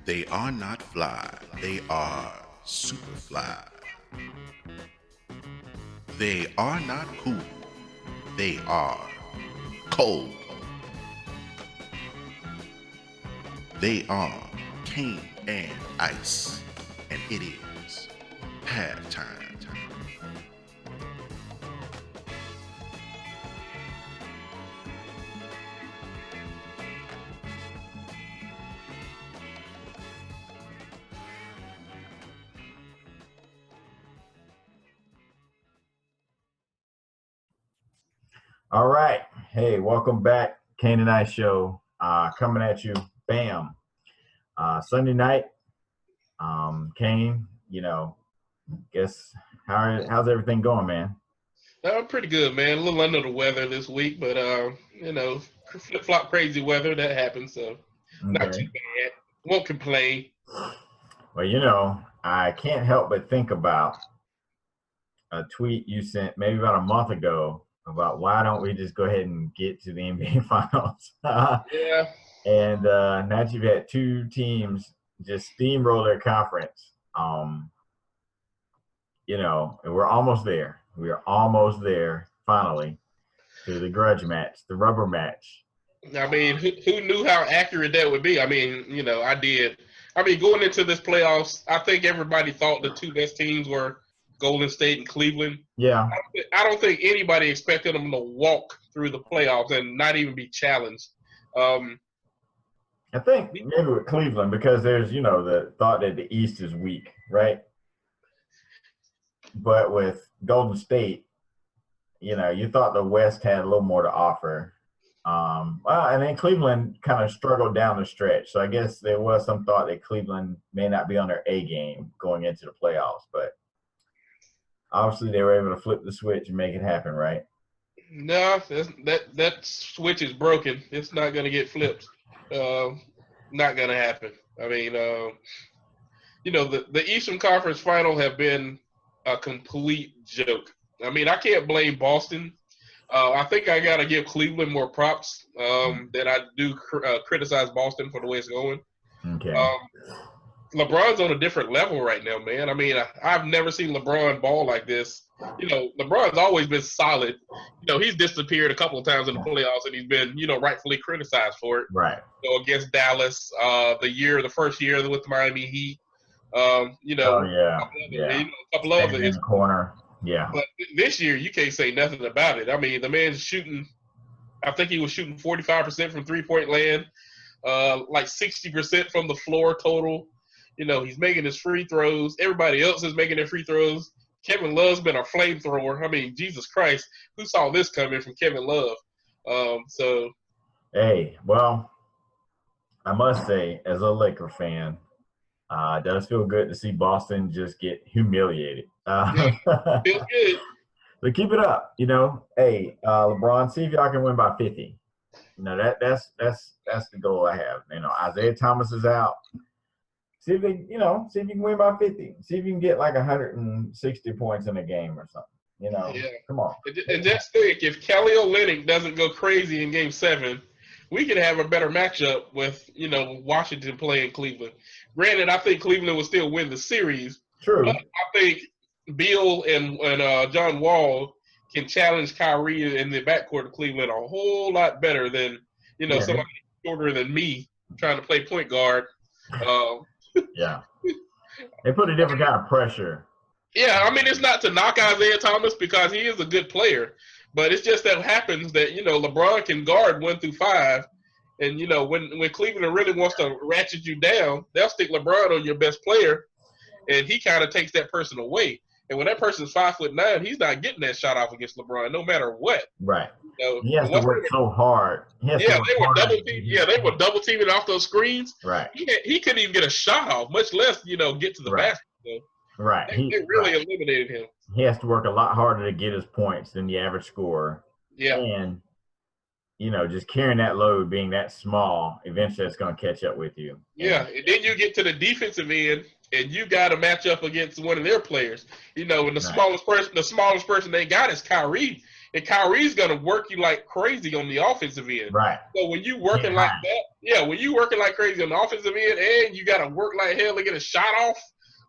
They are not fly, they are super fly. They are not cool, they are cold. They are Kane and Ice, and it is halftime. All right. Hey, welcome back. Kane and I show coming at you. Bam. Sunday night. Kane, guess how's everything going, man? Pretty good, man. A little under the weather this week, but flip flop crazy weather that happens, so not too Okay. bad. Won't complain. Well, I can't help but think about a tweet you sent maybe about a month ago about why don't we just go ahead and get to the NBA Finals? Yeah, And now that you've had two teams just steamroll their conference. And we're almost there. We are almost there, finally, to the grudge match, the rubber match. I mean, who knew how accurate that would be? I mean, I did. I mean, going into this playoffs, I think everybody thought the two best teams were Golden State and Cleveland. Yeah, I don't think anybody expected them to walk through the playoffs and not even be challenged. Um, I think maybe with Cleveland because there's, the thought that the East is weak, right? But with Golden State, you thought the West had a little more to offer. And then Cleveland kind of struggled down the stretch. So I guess there was some thought that Cleveland may not be on their A game going into the playoffs. But obviously they were able to flip the switch and make it happen, right? No, that switch is broken. It's not going to get flipped. Not going to happen. I mean, the Eastern Conference Final have been a complete joke. I mean, I can't blame Boston. I think I got to give Cleveland more props than I do criticize Boston for the way it's going. Okay. Um, LeBron's on a different level right now, man. I mean, I've never seen LeBron ball like this. LeBron's always been solid. He's disappeared a couple of times in the playoffs, and he's been, rightfully criticized for it. Right. Against Dallas, the first year with the Miami Heat. Oh yeah, A yeah. couple of Standing in it. the corner. Yeah. But this year, you can't say nothing about it. I mean, the man's shooting. I think he was shooting 45% from 3-point land, like 60% from the floor total. He's making his free throws. Everybody else is making their free throws. Kevin Love's been a flamethrower. I mean, Jesus Christ, who saw this coming from Kevin Love? Hey, well, I must say, as a Laker fan, it does feel good to see Boston just get humiliated. Yeah, feels good. So keep it up. Hey, LeBron, see if y'all can win by 50. That's the goal I have. Isaiah Thomas is out. See if you can win by 50. See if you can get like 160 points in a game or something. Yeah. Come on. And just think, if Kelly Olynyk doesn't go crazy in Game 7, we could have a better matchup with Washington playing Cleveland. Granted, I think Cleveland will still win the series. True. But I think Beal and John Wall can challenge Kyrie in the backcourt of Cleveland a whole lot better than somebody shorter than me trying to play point guard. Yeah, they put a different kind of pressure. Yeah, I mean, it's not to knock Isaiah Thomas because he is a good player, but it's just that happens that LeBron can guard 1 through 5, and when Cleveland really wants to ratchet you down, they'll stick LeBron on your best player, and he kind of takes that person away. And when that person's 5'9", he's not getting that shot off against LeBron, no matter what. Right. He has to work so hard. They were double teaming off those screens. Right. He couldn't even get a shot off, much less get to the basket. So right. They really eliminated him. He has to work a lot harder to get his points than the average scorer. Yeah. And just carrying that load, being that small, eventually it's going to catch up with you. Yeah, and then you get to the defensive end, and you got to match up against one of their players. And the smallest person they got is Kyrie. And Kyrie's gonna work you like crazy on the offensive end. Right. So when you working like that, when you working like crazy on the offensive end, and you gotta work like hell to get a shot off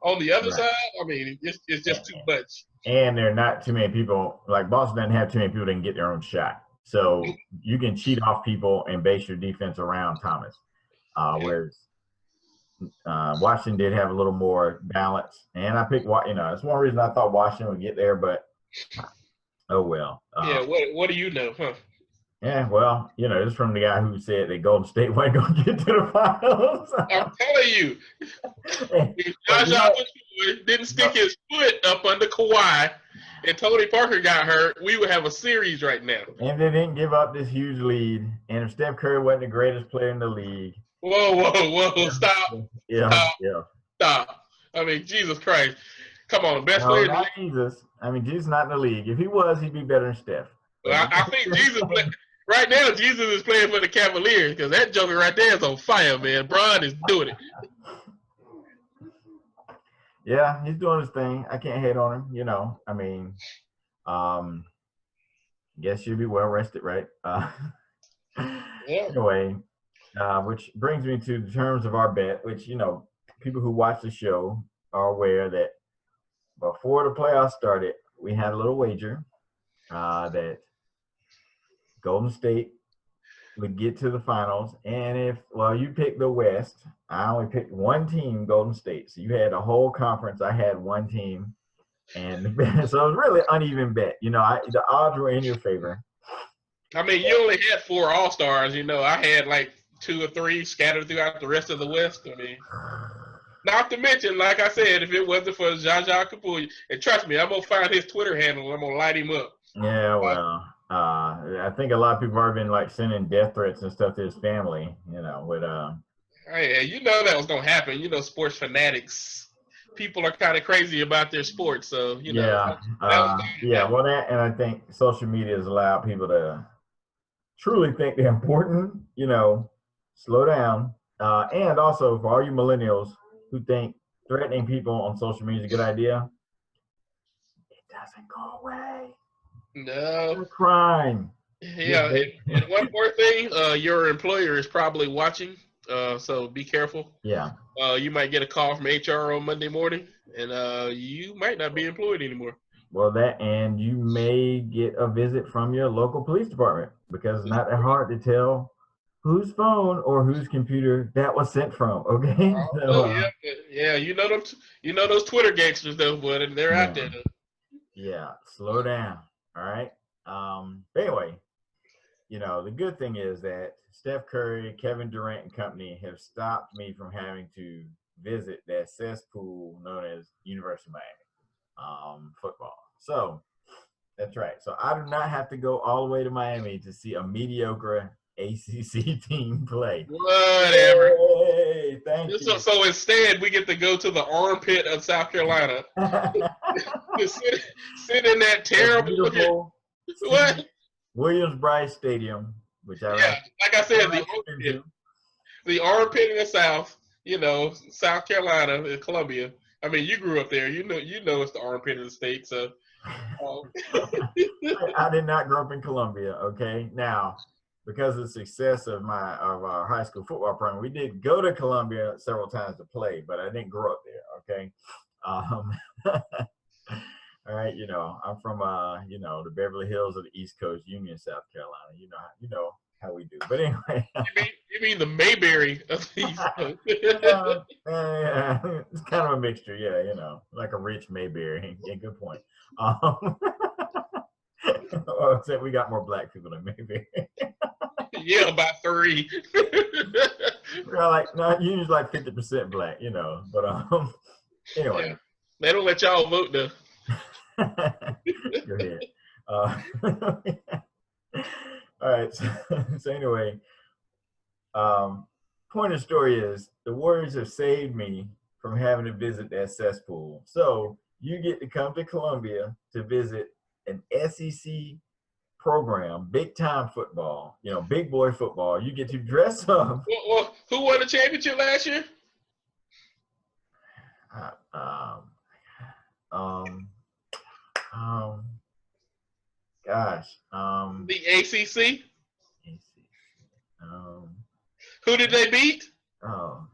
on the other side. I mean, it's just too much. And there are not too many people. Like Boston doesn't have too many people that can get their own shot. So you can cheat off people and base your defense around Thomas. Whereas Washington did have a little more balance. And I picked, it's one reason I thought Washington would get there, but oh well. What do you know, huh? Yeah, well, it's from the guy who said that Golden State wasn't going to get to the finals. I'm telling you. If Josh didn't stick his foot up under Kawhi and Tony Parker got hurt, we would have a series right now. And they didn't give up this huge lead. And if Steph Curry wasn't the greatest player in the league. Whoa, stop. Stop. I mean, Jesus Christ. Come on, best no, player. Not Jesus. I mean, Jesus not in the league. If he was, he'd be better than Steph. Well, I think Jesus right now, Jesus is playing for the Cavaliers because that joker right there is on fire, man. Bron is doing it. Yeah, he's doing his thing. I can't hate on him, I mean, guess you'll be well rested, right? Anyway, which brings me to the terms of our bet, which, people who watch the show are aware that before the playoffs started, we had a little wager that Golden State would get to the finals. And you picked the West. I only picked one team, Golden State. So you had a whole conference. I had one team. And so it was really an uneven bet. The odds were in your favor. I mean, you only had 4 All-Stars. I had like 2 or 3 scattered throughout the rest of the West. I mean, not to mention, like I said, if it wasn't for Jaja Kapoor, and trust me, I'm going to find his Twitter handle. I'm going to light him up. Yeah, well, I think a lot of people have been sending death threats and stuff to his family, with Hey, that was gonna happen. Sports fanatics, people are kind of crazy about their sports, so Well, that, and I think social media has allowed people to truly think they're important. Slow down, and also for all you millennials who think threatening people on social media is a good idea, it doesn't go away. No. It's a crime. Yeah, and one more thing, your employer is probably watching, so be careful. Yeah. You might get a call from HR on Monday morning, and you might not be employed anymore. Well, and you may get a visit from your local police department because it's not that hard to tell whose phone or whose computer that was sent from. Okay. Those Twitter gangsters though, but they're out there. Yeah, slow down. All right. Anyway, the good thing is that Steph Curry, Kevin Durant, and company have stopped me from having to visit that cesspool known as University of Miami football. So that's right. So I do not have to go all the way to Miami to see a mediocre ACC team play. Whatever. Hey, thank you. So instead, we get to go to the armpit of South Carolina. sit in that terrible. What? Williams-Brice Stadium, which I like I said, the armpit in the South. South Carolina, Columbia. I mean, you grew up there. You know it's the armpit of the state. So. I did not grow up in Columbia. Okay, now because of the success of our high school football program, we did go to Columbia several times to play, but I didn't grow up there. Okay. All right, I'm from the Beverly Hills of the East Coast, Union, South Carolina. You know how we do. But anyway, you mean the Mayberry of the East Coast? yeah, it's kind of a mixture. Yeah, like a rich Mayberry. Yeah, good point. Except we got more black people than Mayberry. Yeah, about 3. We're Union's like 50% black. But anyway, yeah. They don't let y'all vote though. Go ahead. All right. So anyway, point of the story is the Warriors have saved me from having to visit that cesspool. So you get to come to Columbia to visit an SEC program, big time football, big boy football. You get to dress up. Well, who won the championship last year? Gosh. The ACC. Um, Who did they beat? oh.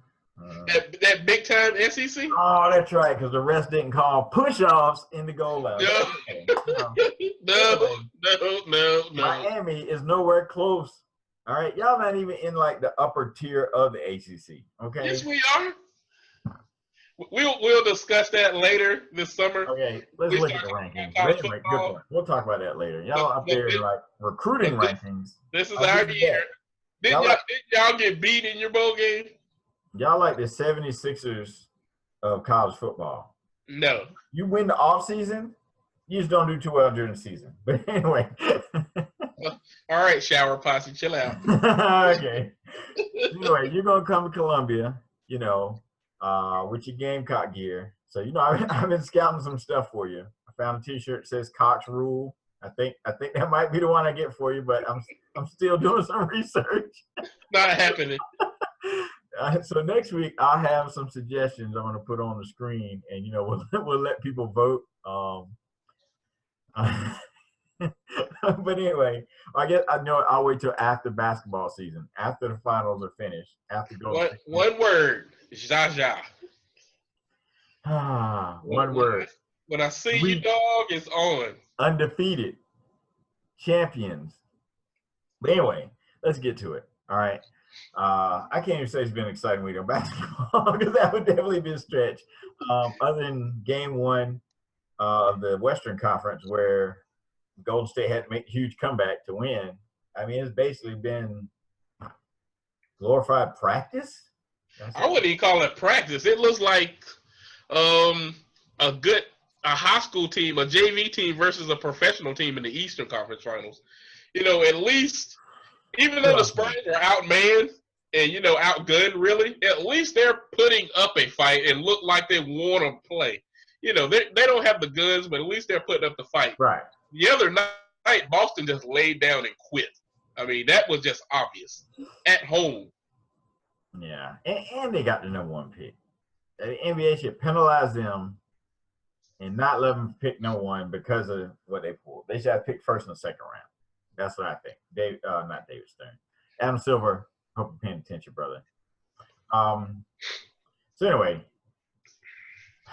That big time SEC. Oh, that's right, because the rest didn't call push-offs in the goal line. No. Okay. No. Miami is nowhere close. All right, y'all not even in like the upper tier of the ACC. Okay. Yes, we are. We'll discuss that later this summer. Okay, let's look at the rankings. Anyway, good point. We'll talk about that later. Y'all up there in like recruiting rankings. This is our year. Didn't y'all get beat in your bowl game? Y'all like the 76ers of college football. No. You win the off season, you just don't do too well during the season. But anyway. All right, shower posse, chill out. Okay. Anyway, you're gonna come to Columbia, with your Gamecock gear. So I've been scouting some stuff for you. I found a T-shirt that says Cox Rule. I think that might be the one I get for you, but I'm still doing some research. Not happening. So next week I'll have some suggestions I'm going to put on the screen, and we'll let people vote. But anyway, I guess I'll wait till after basketball season, after the finals are finished, after going. One word, Jaja. One word. When I see you, dog, it's on. Undefeated champions. But anyway, let's get to it. All right. I can't even say it's been an exciting week of basketball because that would definitely be a stretch. Other than game one of the Western Conference where Golden State had to make a huge comeback to win, I mean, it's basically been glorified practice. I wouldn't even call it practice. It looks like a high school team, a JV team versus a professional team in the Eastern Conference Finals. At least, even though the Spurs are outmanned and, outgunned, really, at least they're putting up a fight and look like they want to play. They don't have the guns, but at least they're putting up the fight. Right. The other night, Boston just laid down and quit. I mean, that was just obvious. At home. Yeah, and they got the number one pick. The NBA should penalize them and not let them pick number one because of what they pulled. They should have picked first and second round. That's what I think. Not David Stern. Adam Silver, hope you're paying attention, brother. So anyway,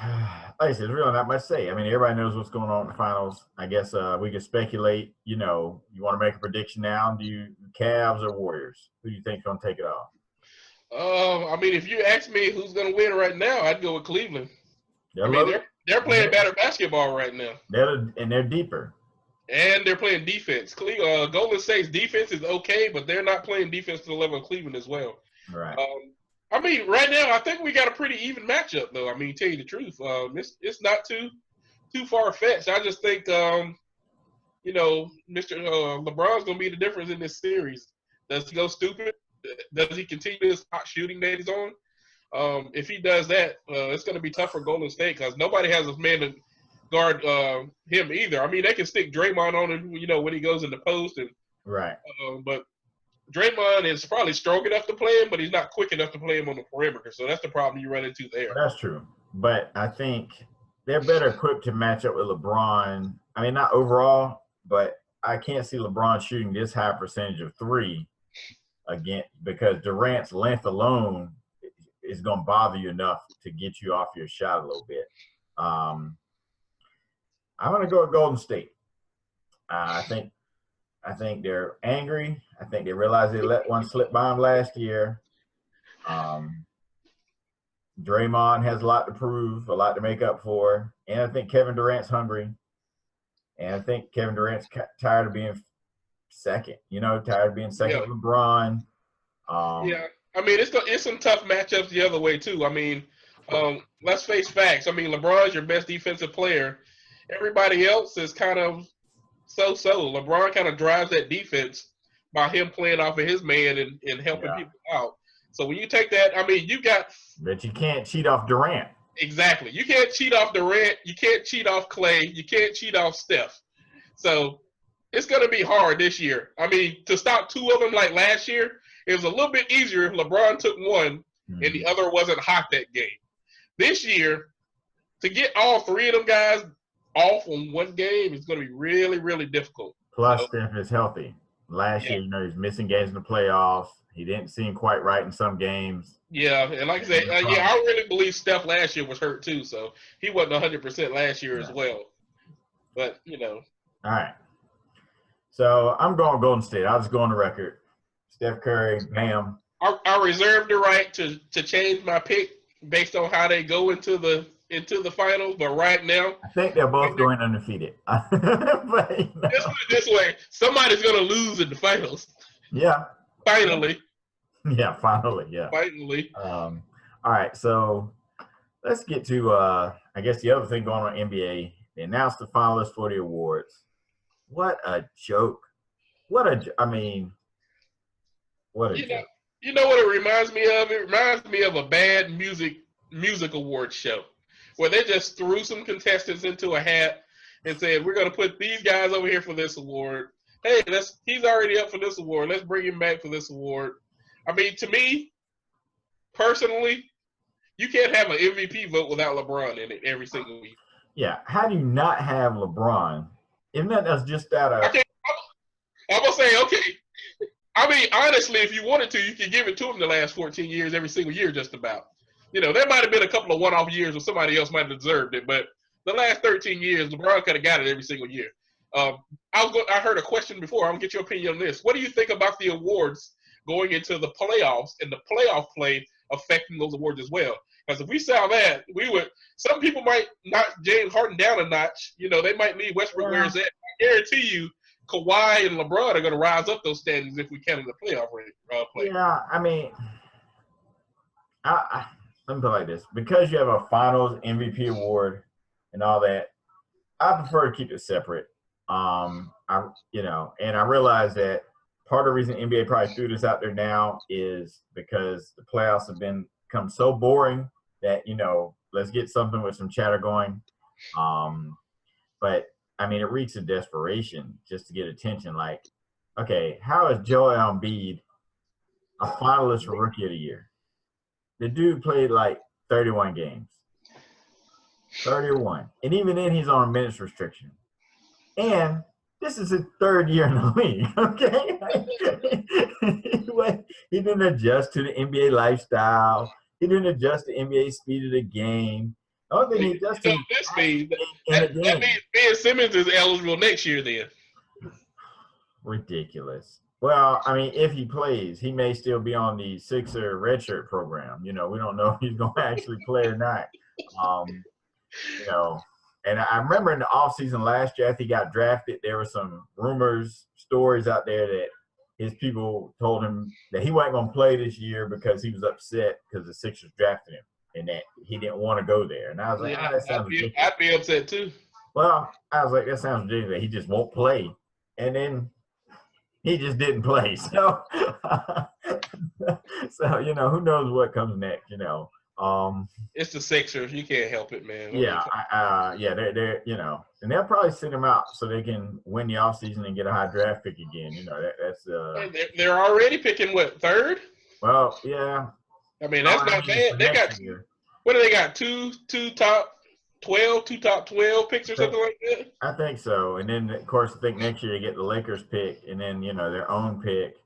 like I said, there's really not much to say. I mean, everybody knows what's going on in the finals. I guess we can speculate. You want to make a prediction now? Do you Cavs or Warriors? Who do you think is going to take it off? I mean, if you ask me who's going to win right now, I'd go with Cleveland. They're playing better basketball right now. They're deeper. And they're playing defense. Golden State's defense is okay, but they're not playing defense to the level of Cleveland as well. Right. I mean, right now, I think we got a pretty even matchup, though. I mean, tell you the truth, it's not too far-fetched. I just think, Mr. LeBron's going to be the difference in this series. Does he go stupid? Does he continue his hot shooting that he's on? If he does that, it's going to be tough for Golden State because nobody has a man to guard him either. I mean, they can stick Draymond on him, when he goes in the post. Right. But Draymond is probably strong enough to play him, but he's not quick enough to play him on the perimeter. So that's the problem you run into there. That's true. But I think they're better equipped to match up with LeBron. I mean, not overall, but I can't see LeBron shooting this high percentage of three again because Durant's length alone is going to bother you enough to get you off your shot a little bit. I'm going to go with Golden State. I think they're angry. I think they realize they let one slip by them last year. Draymond has a lot to prove, a lot to make up for. And I think Kevin Durant's hungry. And I think Kevin Durant's tired of being second, tired of being second with LeBron. Yeah. I mean, it's some tough matchups the other way, too. I mean, let's face facts. I mean, LeBron's your best defensive player. Everybody else is kind of so-so. LeBron kind of drives that defense by him playing off of his man and helping people out. So when you take that, I mean, you got – But you can't cheat off Durant. Exactly. You can't cheat off Durant. You can't cheat off Clay. You can't cheat off Steph. So it's going to be hard this year. I mean, to stop two of them like last year, it was a little bit easier if LeBron took one and the other wasn't hot that game. This year, to get all three of them guys off on one game is going to be really, really difficult. Plus, So, Steph is healthy. Last yeah. year, he's missing games in the playoffs. He didn't seem quite right in some games. Yeah, and like I said, I really believe Steph last year was hurt too, so he wasn't 100% last year as well. But All right. So I'm going Golden State. I'll just go on the record. Steph Curry, bam. I reserve the right to change my pick based on how they go into the finals. But right now, I think they're both going undefeated. But, you know. let's put it this way: somebody's going to lose in the finals. Yeah. Finally. Yeah, finally. Yeah. Finally. All right. So let's get to, I guess, the other thing going on in NBA. They announced the finalists for the awards. What a joke. What a joke. You know what it reminds me of? It reminds me of a bad music award show where they just threw some contestants into a hat and said, we're going to put these guys over here for this award. Hey, he's already up for this award. Let's bring him back for this award. I mean, to me, personally, you can't have an MVP vote without LeBron in it every single week. Yeah, how do you not have LeBron? Isn't that's just that? I'm going to say, okay. I mean, honestly, if you wanted to, you could give it to him the last 14 years, every single year, just about. You know, there might have been a couple of one-off years where somebody else might have deserved it, but the last 13 years, LeBron could have got it every single year. I heard a question before. I'm going to get your opinion on this. What do you think about the awards going into the playoffs and the playoff play affecting those awards as well? Because if we saw that, some people might knock James Harden down a notch. You know, they might leave Westbrook where it's at. I guarantee you, Kawhi and LeBron are going to rise up those standings if we can in the playoff play. Yeah, I mean, let me put it like this. Because you have a finals MVP award and all that, I prefer to keep it separate. And I realize that part of the reason NBA probably threw this out there now is because the playoffs have become so boring that, let's get something with some chatter going. But I mean, it reeks of desperation just to get attention. Like, okay, how is Joel Embiid a finalist for Rookie of the Year? The dude played like 31 games. 31. And even then, he's on a minutes restriction. And this is his third year in the league, okay? He didn't adjust to the NBA lifestyle. He didn't adjust to the NBA speed of the game. The only thing he does that means Ben Simmons is eligible next year then. Ridiculous. Well, I mean, if he plays, he may still be on the Sixer redshirt program. We don't know if he's going to actually play or not. And I remember in the offseason last year after he got drafted, there were some stories out there that his people told him that he wasn't going to play this year because he was upset because the Sixers drafted him. And that he didn't want to go there. And I was like, that sounds ridiculous. I'd be upset too. Well, I was like, that sounds ridiculous. He just won't play. And then he just didn't play. So, who knows what comes next, It's the Sixers. You can't help it, man. They're and they'll probably send him out so they can win the offseason and get a high draft pick again. They're already picking, what, third? Well, yeah. I mean, that's not bad. They got what do they got? Two top 12 picks or something like that? I think so. And then, of course, I think next year you get the Lakers pick and then, their own pick.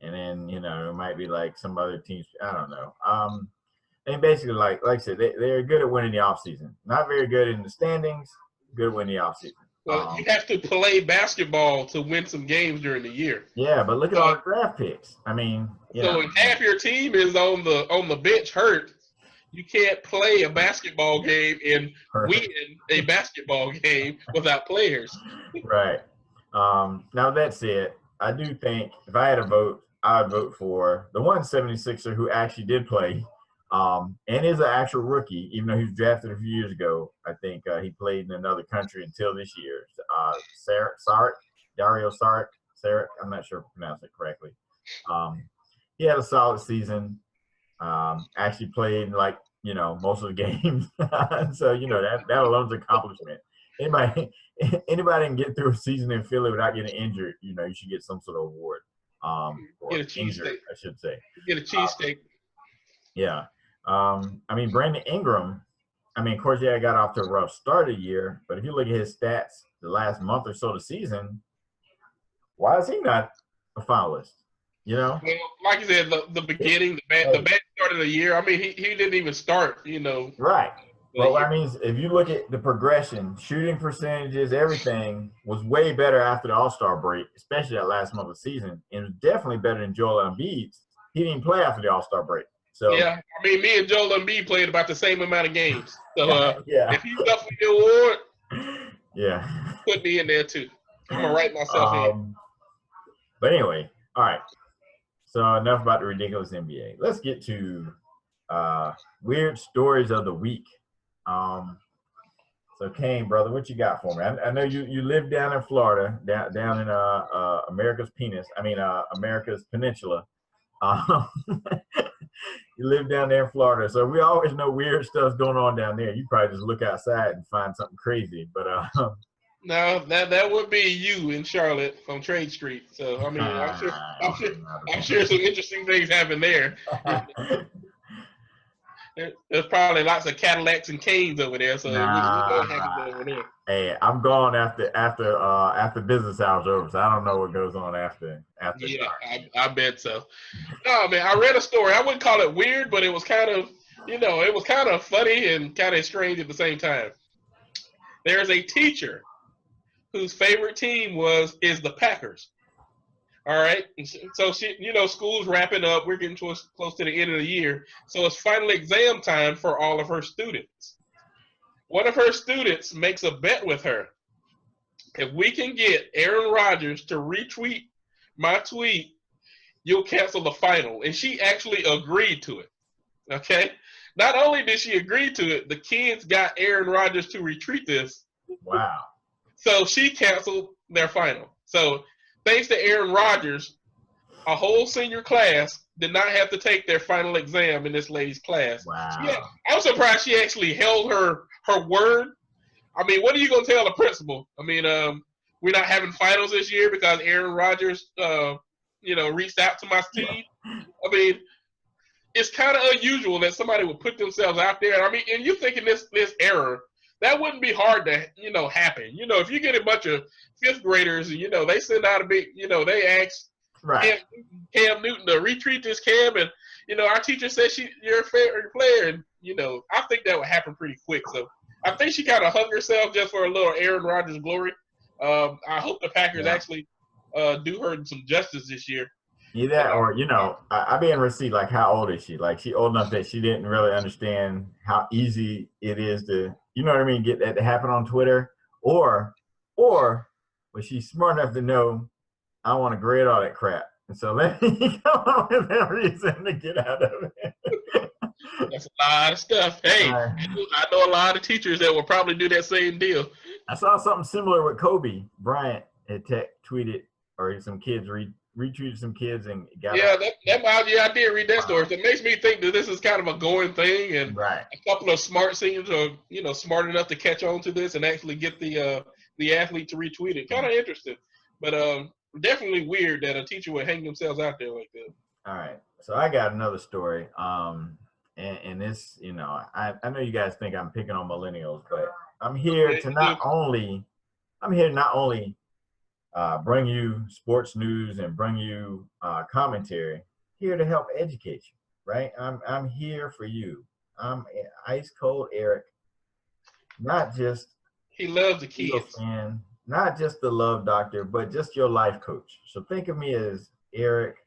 And then, it might be like some other teams. I don't know. And basically, like I said, they're good at winning the offseason. Not very good in the standings, good at winning the offseason. Well, you have to play basketball to win some games during the year. Yeah, but look at all the draft picks. I mean, so if half your team is on the bench hurt, you can't play a basketball game and win a basketball game without players. Right. Now that said, I do think if I had a vote, I would vote for the 176er who actually did play. And is an actual rookie, even though he was drafted a few years ago. I think he played in another country until this year. Dario Saric. I'm not sure if I pronounced it correctly. He had a solid season. Actually played most of the games. So that alone's an accomplishment. Anybody can get through a season in Philly without getting injured. You should get some sort of award. Get a cheesesteak. I should say. Get a cheesesteak. Yeah. Brandon Ingram, of course, got off to a rough start of the year, but if you look at his stats the last month or so of the season, Why is he not a finalist? You know, Well, like you said, the beginning, the bad start of the year. I mean, he didn't even start. right. the Well, year. I mean, if you look at the progression, shooting percentages, everything was way better after the All-Star break, especially that last month of the season, and it was definitely better than Joel Embiid's. He didn't play after the All-Star break, so Yeah, I mean, me and Joel Embiid played about the same amount of games. So yeah, if he's up for the award, yeah. put me in there too. I'm gonna write myself in. But anyway, all right. So enough about the ridiculous NBA. Let's get to weird stories of the week. So Kane, brother, what you got for me? I know you live down in Florida, down in America's penis. I mean America's peninsula. You live down there in Florida, so we always know weird stuff's going on down there. You probably just look outside and find something crazy. But No, that would be you in Charlotte from Trade Street. So I mean, I'm sure some interesting things happen there. There's probably lots of Cadillacs and Canes over there. So we know what happens over there. Hey, I'm gone after business hours over, so I don't know what goes on after. Yeah, dark. I bet so. No, man, I read a story. I wouldn't call it weird, but it was kind of, it was kind of funny and kind of strange at the same time. There's a teacher whose favorite team is the Packers. All right, so she, school's wrapping up. We're getting close to the end of the year, so it's final exam time for all of her students. One of her students makes a bet with her. If we can get Aaron Rodgers to retweet my tweet, you'll cancel the final. And she actually agreed to it. Okay? Not only did she agree to it, the kids got Aaron Rodgers to retweet this. Wow. So she canceled their final. So thanks to Aaron Rodgers, a whole senior class did not have to take their final exam in this lady's class. Wow. I'm surprised she actually held her word. I mean, what are you going to tell the principal? I mean, we're not having finals this year because Aaron Rodgers, reached out to my team. I mean, it's kind of unusual that somebody would put themselves out there. I mean, and you thinking this error, that wouldn't be hard to, happen. If you get a bunch of fifth graders and, they send out a big, they ask Cam Newton to retweet this Cam, and, our teacher says you're a favorite player, and, I think that would happen pretty quick. So I think she kind of hung herself just for a little Aaron Rodgers glory. I hope the Packers actually do her some justice this year. Either that or, I be in receipt, like, how old is she? Like, she old enough that she didn't really understand how easy it is to, you know what I mean, get that to happen on Twitter. Or was she smart enough to know, I want to grade all that crap. And so let me come up with that reason to get out of it. That's a lot of stuff. Hey, I know a lot of teachers that will probably do that same deal. I saw something similar with Kobe Bryant had tweeted, or some kids retweeted some kids and got I did read that story. So it makes me think that this is kind of a going thing, and right. A couple of smart seniors are smart enough to catch on to this and actually get the athlete to retweet it. Kind of interesting, but definitely weird that a teacher would hang themselves out there like that. All right, so I got another story. And this, I know you guys think I'm picking on millennials, but I'm here to not only bring you sports news and bring you commentary, here to help educate you, right? I'm here for you. I'm Ice Cold Eric, not just he loves the kids, fan, not just the love doctor, but just your life coach. So think of me as Eric,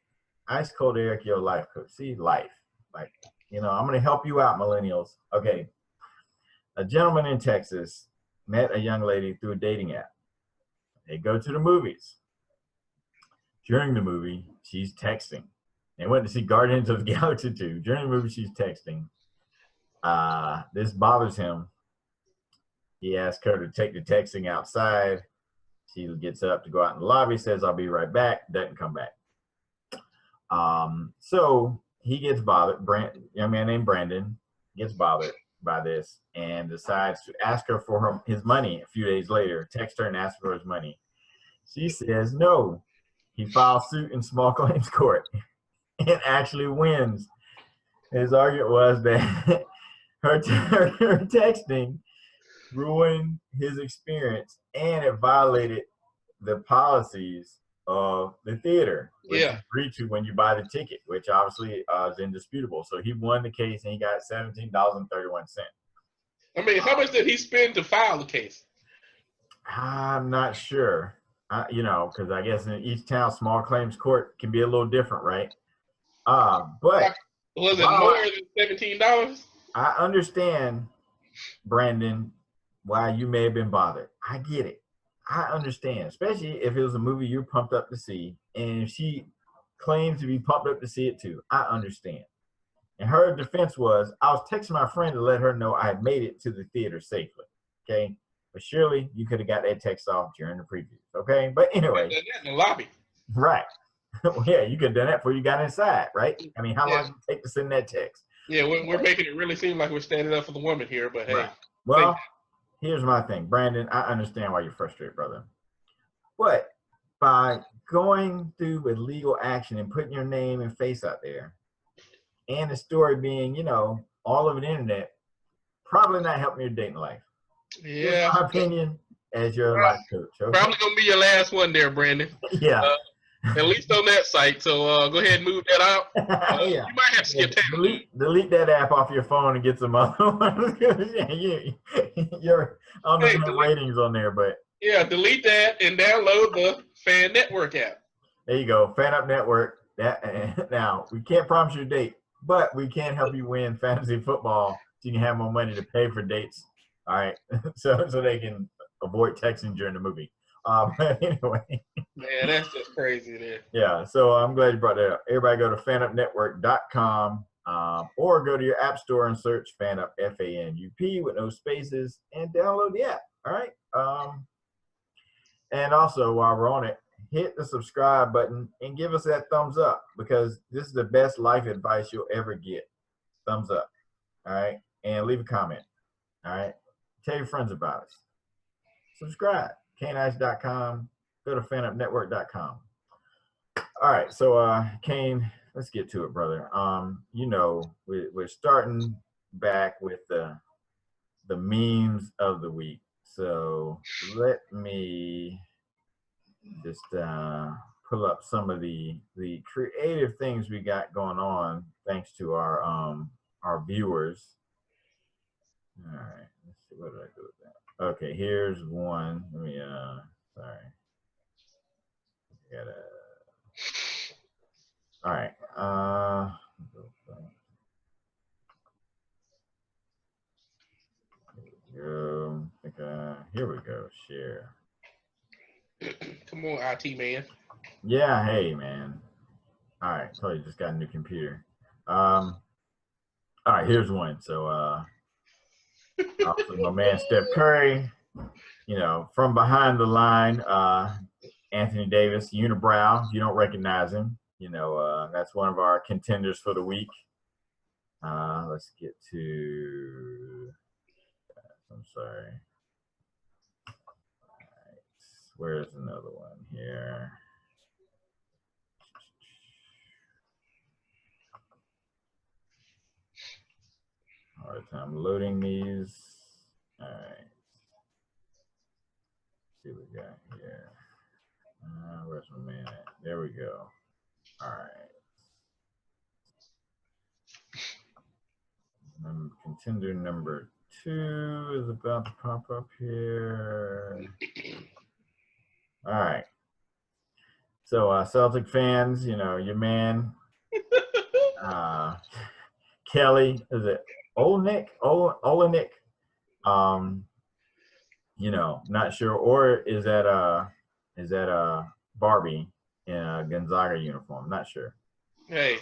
Ice Cold Eric, your life coach. See, life, like. I'm going to help you out, millennials. Okay. A gentleman in Texas met a young lady through a dating app. They go to the movies. During the movie, she's texting. They went to see Guardians of the Galaxy 2. During the movie, she's texting. This bothers him. He asks her to take the texting outside. She gets up to go out in the lobby, says, I'll be right back. Doesn't come back. So he gets bothered. A young man named Brandon gets bothered by this and decides to ask her for his money a few days later. Text her and ask for his money. She says no. He files suit in small claims court and actually wins. His argument was that her texting ruined his experience and it violated the policies of the theater, which Yeah. you agree to when you buy the ticket, which obviously is indisputable. So he won the case and he got $17.31. I mean, how much did he spend to file the case? I'm not sure, because I guess in each town, small claims court can be a little different, right? But Was it wow, more than $17? I understand, Brandon, why you may have been bothered. I get it. I understand, especially if it was a movie you're pumped up to see, and if she claims to be pumped up to see it too. I understand. And her defense was, I was texting my friend to let her know I had made it to the theater safely. Okay, but surely you could have got that text off during the previews. Okay, but anyway, In the lobby. right? Yeah, you could have done that before you got inside, right? I mean, how long did it take to send that text? Yeah, we're making it really seem like we're standing up for the woman here, but hey. Right. Well, here's my thing, Brandon. I understand why you're frustrated, brother. But by going through with legal action and putting your name and face out there, and the story being, all over the internet, probably not helping your dating life. Yeah. That's my opinion as your life coach. Okay? Probably gonna be your last one there, Brandon. Yeah. At least on that site. So go ahead and move that out. Yeah. You might have to skip that. Delete that app off your phone and get some other ones. Your ratings on there, but yeah, delete that and download the Fan Network app. There you go, Fan Up Network. Now we can't promise you a date, but we can help you win fantasy football so you can have more money to pay for dates. All right, so they can avoid texting during the movie. But anyway. Man, that's just crazy there. Yeah, so I'm glad you brought that up. Everybody go to fanupnetwork.com or go to your app store and search FanUp, FANUP with no spaces, and download the app. All right. And also, while we're on it, hit the subscribe button and give us that thumbs up, because this is the best life advice you'll ever get. Thumbs up. All right. And leave a comment. All right. Tell your friends about us. Subscribe. Kanice.com. Go to fanupnetwork.com. All right, so Kane, let's get to it, brother. We're starting back with the memes of the week. So let me just pull up some of the creative things we got going on, thanks to our viewers. All right, let's see, what did I do with that? Okay, here's one. Let me sorry. All right. Here we go. Share. Come on, IT man. Yeah. Hey, man. All right. So you just got a new computer. All right. Here's one. So, my man Steph Curry. From behind the line. Anthony Davis, unibrow. You don't recognize him. That's one of our contenders for the week. Let's get to. I'm sorry. All right. Where's another one here? Hard time loading these. All right. Let's see what we got here. Where's my man at? There we go. All right. Contender number 2 is about to pop up here. All right. So Celtic fans, your man Kelly, is it Olenek? Not sure, or is that Barbie in a Gonzaga uniform? Not sure. Hey,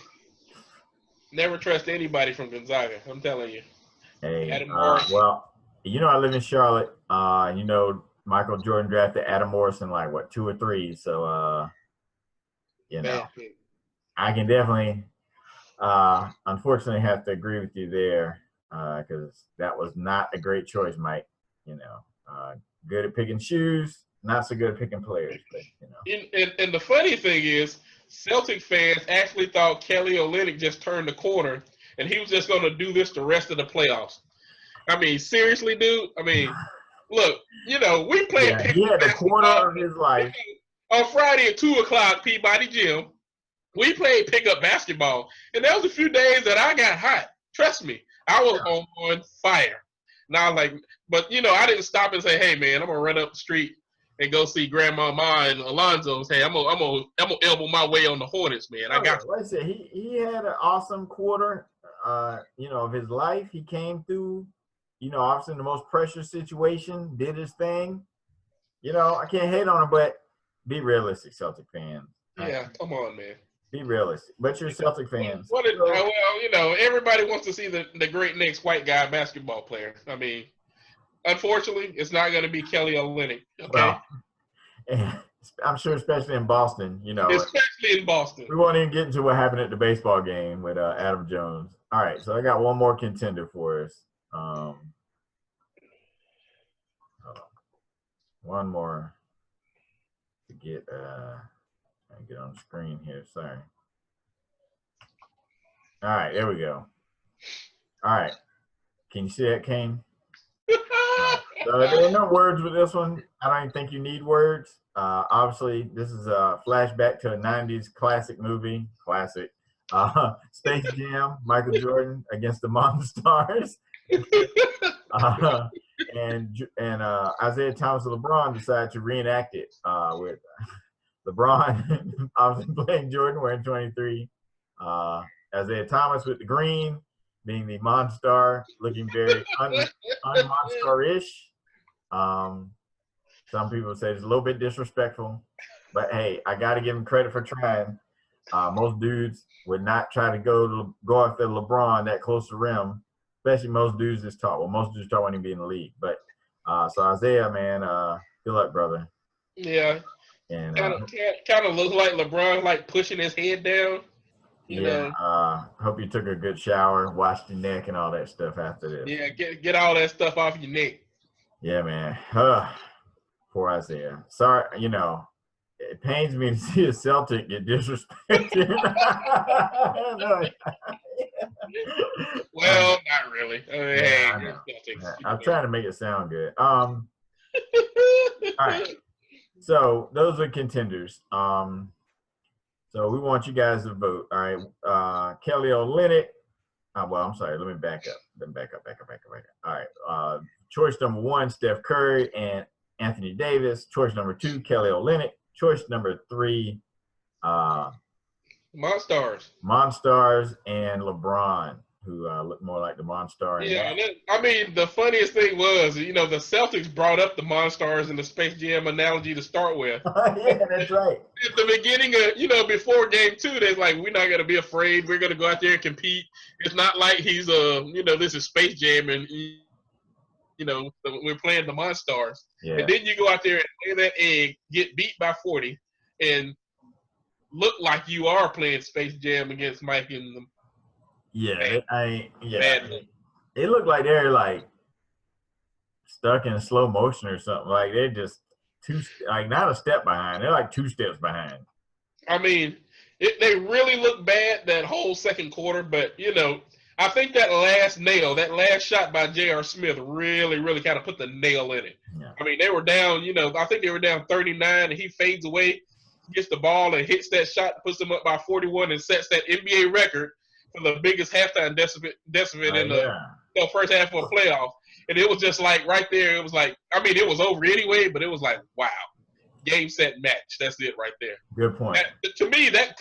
never trust anybody from Gonzaga. I'm telling you. Hey, well, I live in Charlotte. Michael Jordan drafted Adam Morrison like 2 or 3. So, I can definitely, unfortunately, have to agree with you there, because that was not a great choice, Mike. Good at picking shoes, not so good at picking players. But, And the funny thing is, Celtic fans actually thought Kelly Olynyk just turned the corner, and he was just going to do this the rest of the playoffs. I mean, seriously, dude. I mean, look, we played. Yeah, he had the corner of his life. on Friday at 2:00, Peabody Gym. We played pickup basketball, and there was a few days that I got hot. Trust me, I was on fire. Now, like, but I didn't stop and say, "Hey, man, I'm gonna run up the street and go see Grandmama and Alonzo's. Hey, I'm gonna elbow my way on the Hornets, man. I got." Like I said, he had an awesome quarter. Of his life, he came through. Obviously in the most pressure situation, did his thing. I can't hate on him, but be realistic, Celtic fans. Yeah, come on, man. Be realistic. But you're Celtic fans. Everybody wants to see the great next white guy basketball player. I mean, unfortunately, it's not going to be Kelly Olynyk. Okay. Well, I'm sure, especially in Boston, Especially in Boston. We won't even get into what happened at the baseball game with Adam Jones. All right, so I got one more contender for us. One more to get on the screen here. Sorry. All right, there we go. All right. Can you see that, Kane? So there are no words with this one. I don't even think you need words. Obviously, this is a flashback to a 90s classic movie. Classic. Space Jam, Michael Jordan against the Monstars. And Isaiah Thomas and LeBron decided to reenact it with LeBron obviously playing Jordan wearing 23. Isaiah Thomas with the green, being the Monstar, looking very un-Monstar-ish. Some people say it's a little bit disrespectful, but hey, I got to give him credit for trying. Most dudes would not try to go after LeBron that close to rim, especially most dudes this tall. Well, most dudes tall when he be in the league. But so Isaiah, man, good luck, brother. Yeah. And kind of looks like LeBron, like pushing his head down. You know. Hope you took a good shower, washed your neck, and all that stuff after this. Yeah, get all that stuff off your neck. Yeah, man. Poor Isaiah. Sorry, it pains me to see a Celtic get disrespected. Well, not really. I mean, I'm trying to make it sound good. All right. So those are contenders. So we want you guys to vote. All right. Kelly Olynyk. Well, I'm sorry. Let me back up. Back up. All right. Choice number 1, Steph Curry and Anthony Davis. Choice number 2, Kelly Olynyk. Choice number 3, Monstars and LeBron, who look more like the Monstar. Yeah, I mean, the funniest thing was, the Celtics brought up the Monstars in the Space Jam analogy to start with. Yeah, that's right. At the beginning of, before Game 2, they're like, we're not going to be afraid. We're going to go out there and compete. It's not like he's this is Space Jam and, we're playing the Monstars. Yeah. And then you go out there and lay that egg, get beat by 40, and look like you are playing Space Jam against Mike and them. Yeah, it looked like they're like stuck in slow motion or something. Like they're just not a step behind. They're like 2 steps behind. I mean, they really look bad that whole second quarter, but I think that last shot by J.R. Smith really, really kind of put the nail in it. Yeah. I mean, they were down, I think they were down 39, and he fades away, gets the ball, and hits that shot, puts them up by 41, and sets that NBA record for the biggest halftime decibel in the first half of a playoff. And it was just like right there, it was like, I mean, it was over anyway, but it was like, wow, game, set, match. That's it right there. Good point. To me, that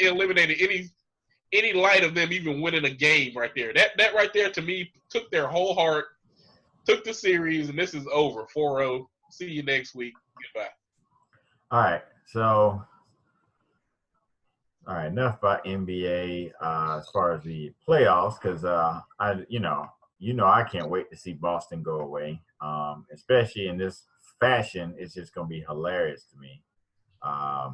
eliminated any light of them even winning a game right there. That right there, to me, took their whole heart, took the series, and this is over. 4-0. See you next week. Goodbye. All right. So, all right, enough about NBA as far as the playoffs, because I can't wait to see Boston go away. Especially in this fashion, it's just going to be hilarious to me. I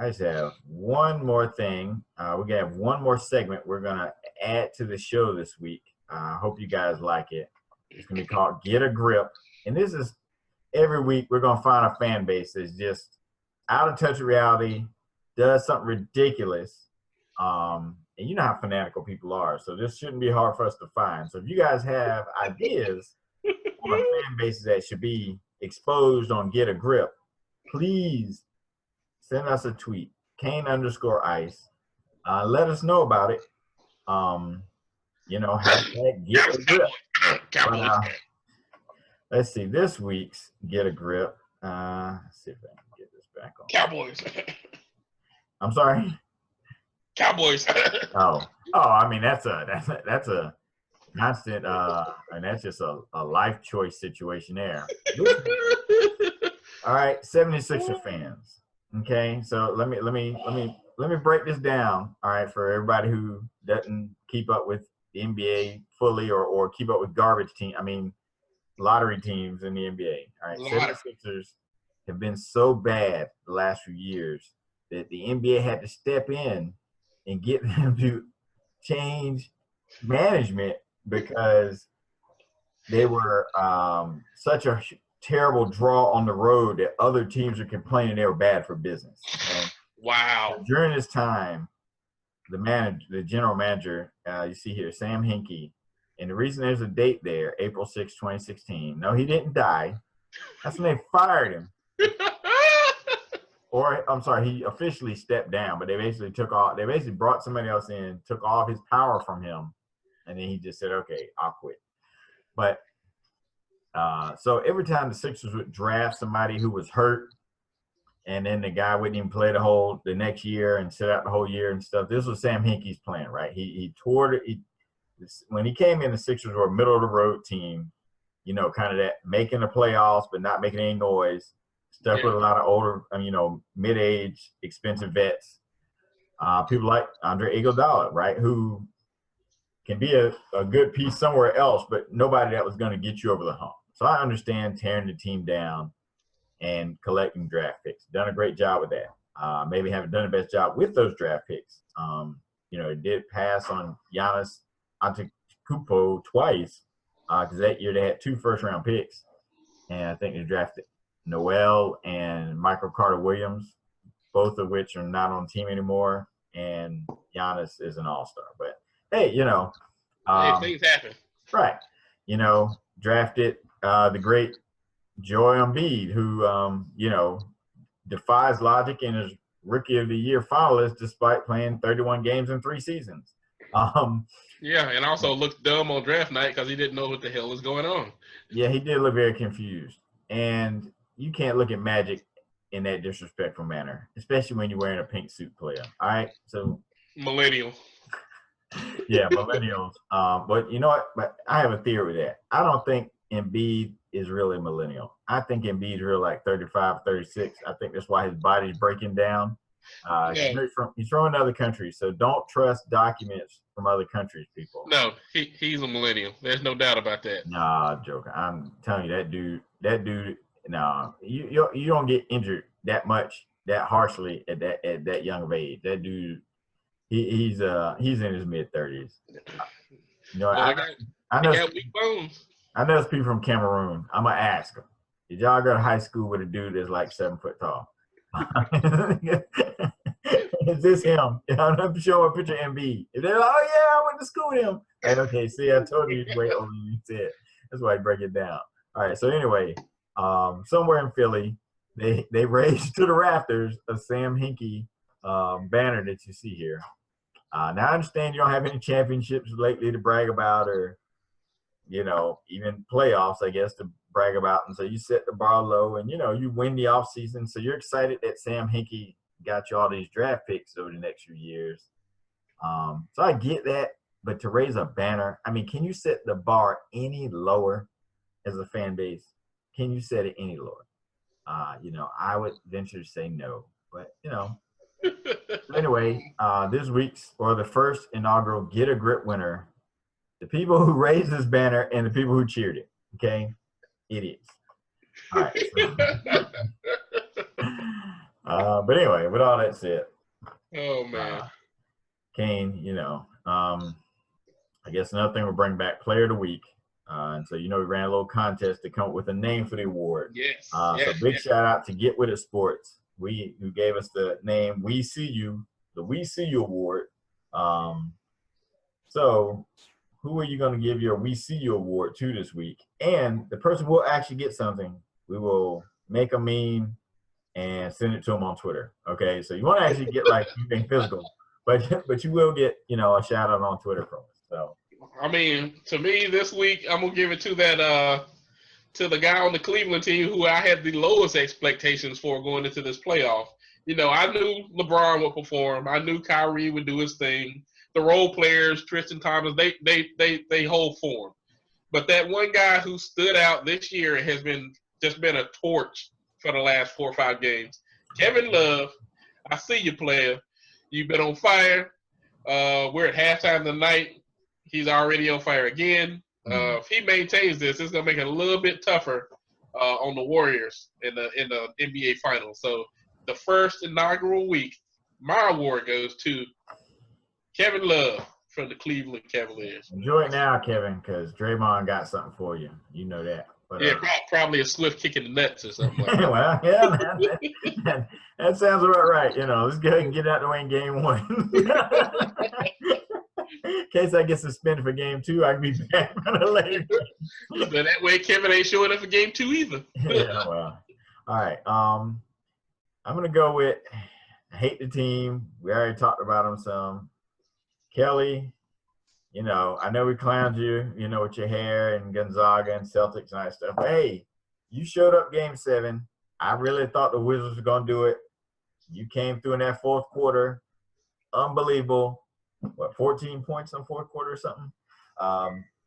just have one more thing. We're going to have one more segment we're going to add to the show this week. I hope you guys like it. It's going to be called Get a Grip. And this is every week we're going to find a fan base that's just out of touch with reality, does something ridiculous. And you know how fanatical people are. So this shouldn't be hard for us to find. So if you guys have ideas on fan bases that should be exposed on Get a Grip, please send us a tweet, Kane_ice. Let us know about it. Hashtag get a grip. Cowboys. But, let's see, this week's get a grip. Let's see if I can get this back on. Cowboys. I'm sorry. Cowboys. I mean that's a constant and that's just a life choice situation there. All right, 76er fans. Okay, so let me break this down. All right, for everybody who doesn't keep up with the NBA fully or keep up with lottery teams in the NBA. All right, 76ers have been so bad the last few years that the NBA had to step in and get them to change management because they were such a terrible draw on the road that other teams are complaining they were bad for business. Okay? Wow. During this time, the general manager, you see here, Sam Hinkie, and the reason there's a date there, April 6, 2016. No, he didn't die. That's when they fired him. Or, I'm sorry, he officially stepped down, but they basically brought somebody else in, took all of his power from him, and then he just said, okay, I'll quit. But so every time the Sixers would draft somebody who was hurt, and then the guy wouldn't even play the next year and sit out the whole year and stuff, this was Sam Hinkie's plan, right? When he came in, the Sixers were a middle of the road team, kind of that making the playoffs but not making any noise. Stuck with a lot of older, mid-age, expensive vets. People like Andre Iguodala, right, who can be a good piece somewhere else, but nobody that was going to get you over the hump. So I understand tearing the team down and collecting draft picks. Done a great job with that. Maybe haven't done the best job with those draft picks. It did pass on Giannis Antetokounmpo twice because that year they had 2 first-round picks, and I think they drafted Noel and Michael Carter-Williams, both of which are not on the team anymore, and Giannis is an all-star. But, hey, things happen. Right. Drafted the great Joel Embiid, who, defies logic and is Rookie of the Year finalist despite playing 31 games in 3 seasons. Yeah, and also looked dumb on draft night because he didn't know what the hell was going on. Yeah, he did look very confused. And you can't look at Magic in that disrespectful manner, especially when you're wearing a pink suit, player. All right, so millennial. Yeah, millennials. But you know what? But I have a theory with that. I don't think Embiid is really millennial. I think Embiid's really like 35, 36. I think that's why his body's breaking down. He's from another country, so don't trust documents from other countries, people. No, he's a millennial. There's no doubt about that. Nah, joking. I'm telling you, that dude. Nah, you don't get injured that much, that harshly at that young of age. That dude, he's in his mid-30s. I know weak bones. I know there's people from Cameroon. I'm gonna ask them. Did y'all go to high school with a dude that's like 7 foot tall? Is this him? I'm showing a picture of Embiid. If they're like, oh yeah, I went to school with him. And okay, see, I told you he's way older than you said. That's why I break it down. All right, so anyway, somewhere in Philly, they raised to the rafters a Sam Hinkie banner that you see here. Now I understand you don't have any championships lately to brag about, or even playoffs, I guess, to brag about. And so you set the bar low, and you win the off season. So you're excited that Sam Hinkie got you all these draft picks over the next few years. So I get that, but to raise a banner, I mean, can you set the bar any lower as a fan base? Can you set it any lower? I would venture to say no, but anyway, this week's or the first inaugural Get a Grip winner, the people who raised this banner and the people who cheered it. Okay, idiots. All right. So, but anyway, with all that said, oh man, Kane, I guess another thing we'll bring back Player of the Week. And so, we ran a little contest to come up with a name for the award. Yes. So big shout out to Get With It Sports, who gave us the name We See You, the We See You Award. So who are you going to give your We See You Award to this week? And the person will actually get something. We will make a meme and send it to them on Twitter. Okay, so you want to actually get like anything physical, but you will get a shout out on Twitter from us. So I mean, to me this week, I'm gonna give it to that to the guy on the Cleveland team who I had the lowest expectations for going into this playoff. I knew LeBron would perform. I knew Kyrie would do his thing. The role players, Tristan Thompson, they hold form. But that one guy who stood out this year has been a torch for the last 4 or 5 games. Kevin Love, I see you, player. You've been on fire. We're at halftime tonight. He's already on fire again. If he maintains this, it's gonna make it a little bit tougher on the Warriors in the NBA Finals. So the first inaugural week, my award goes to Kevin Love from the Cleveland Cavaliers. Enjoy it now, Kevin, because Draymond got something for you. You know that. But, yeah, probably a swift kick in the nuts or something like that. Well, yeah, that sounds about right. Let's go ahead and get out the way in game 1. In case I get suspended for game 2, I can be back for the later. But that way, Kevin ain't showing up for game 2 either. Yeah, well. All right. I'm going to go with hate the team. We already talked about him some. Kelly, I know we clowned you, with your hair and Gonzaga and Celtics and all that stuff. But, hey, you showed up game 7. I really thought the Wizards were going to do it. You came through in that fourth quarter. Unbelievable. 14 points in the fourth quarter or something?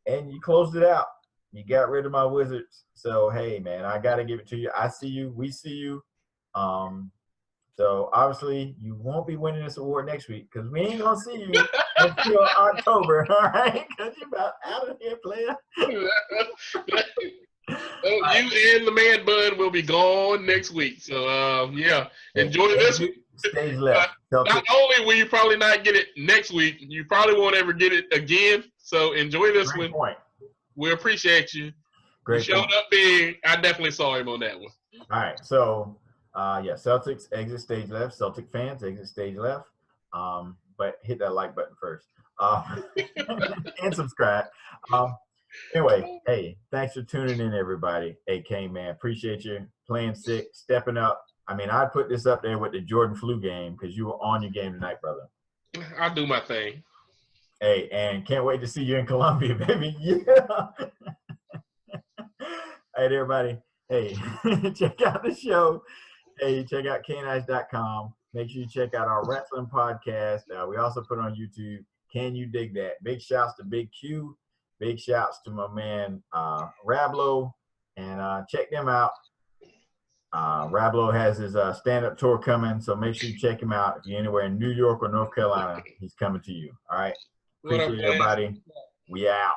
And you closed it out. You got rid of my Wizards. So, hey, man, I got to give it to you. I see you. We see you. So, obviously, you won't be winning this award next week because we ain't going to see you until October, all right? Because you're about out of here, player. You and the man bun will be gone next week. So, yeah, enjoy this week. Stage left. Not only will you probably not get it next week, you probably won't ever get it again. So, enjoy this Great one. Point. We appreciate you. Great You showed point. up big. I definitely saw him on that one. All right, so Celtics exit stage left. Celtic fans exit stage left. But hit that like button first and subscribe. Anyway, hey, thanks for tuning in, everybody. Hey, Kane, man, appreciate you playing sick, stepping up. I mean, I'd put this up there with the Jordan flu game because you were on your game tonight, brother. I'll do my thing. Hey, and can't wait to see you in Columbia, baby. Yeah. Hey, everybody. Hey, check out the show. Hey, check out knice.com. Make sure you check out our wrestling podcast. We also put on YouTube, Can You Dig That? Big shouts to Big Q. Big shouts to my man Rablo. And check them out. Rablo has his stand-up tour coming, so make sure you check him out. If you're anywhere in New York or North Carolina, he's coming to you. All right? Appreciate everybody. We out.